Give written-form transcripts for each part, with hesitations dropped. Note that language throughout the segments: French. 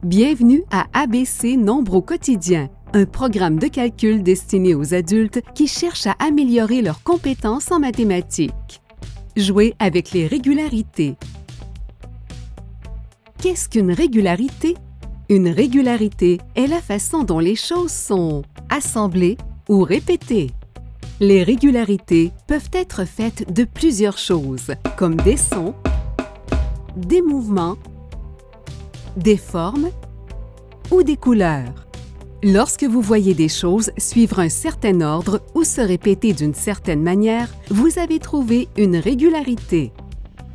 Bienvenue à ABC Nombre au quotidien, un programme de calcul destiné aux adultes qui cherchent à améliorer leurs compétences en mathématiques. Jouez avec les régularités. Qu'est-ce qu'une régularité? Une régularité est la façon dont les choses sont assemblées ou répétées. Les régularités peuvent être faites de plusieurs choses, comme des sons, des mouvements, des formes ou des couleurs. Lorsque vous voyez des choses suivre un certain ordre ou se répéter d'une certaine manière, vous avez trouvé une régularité.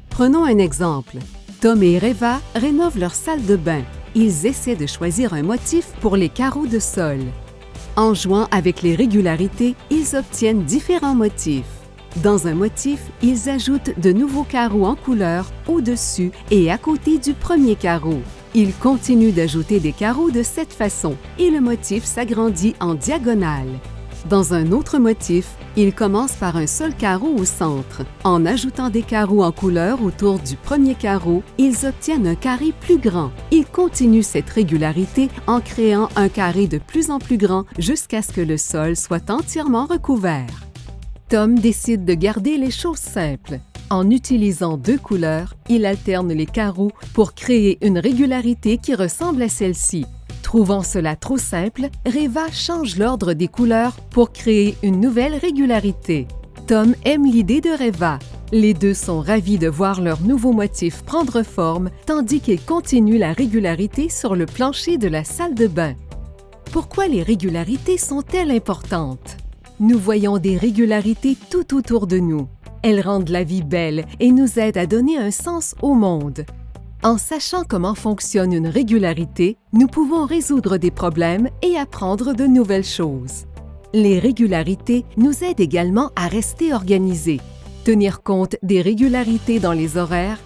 Prenons un exemple. Tom et Reva rénovent leur salle de bain. Ils essaient de choisir un motif pour les carreaux de sol. En jouant avec les régularités, ils obtiennent différents motifs. Dans un motif, ils ajoutent de nouveaux carreaux en couleur au-dessus et à côté du premier carreau. Ils continuent d'ajouter des carreaux de cette façon et le motif s'agrandit en diagonale. Dans un autre motif, ils commencent par un seul carreau au centre. En ajoutant des carreaux en couleur autour du premier carreau, ils obtiennent un carré plus grand. Ils continuent cette régularité en créant un carré de plus en plus grand jusqu'à ce que le sol soit entièrement recouvert. Tom décide de garder les choses simples. En utilisant deux couleurs, il alterne les carreaux pour créer une régularité qui ressemble à celle-ci. Trouvant cela trop simple, Reva change l'ordre des couleurs pour créer une nouvelle régularité. Tom aime l'idée de Reva. Les deux sont ravis de voir leur nouveau motif prendre forme, tandis qu'ils continuent la régularité sur le plancher de la salle de bain. Pourquoi les régularités sont-elles importantes? Nous voyons des régularités tout autour de nous. Elles rendent la vie belle et nous aident à donner un sens au monde. En sachant comment fonctionne une régularité, nous pouvons résoudre des problèmes et apprendre de nouvelles choses. Les régularités nous aident également à rester organisés. Tenir compte des régularités dans les horaires,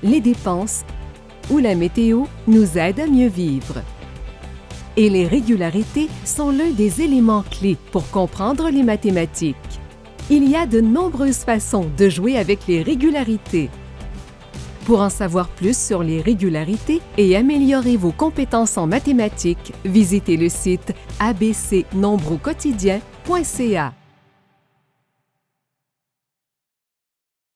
les dépenses ou la météo nous aide à mieux vivre. Et les régularités sont l'un des éléments clés pour comprendre les mathématiques. Il y a de nombreuses façons de jouer avec les régularités. Pour en savoir plus sur les régularités et améliorer vos compétences en mathématiques, visitez le site abcnombreuquotidien.ca.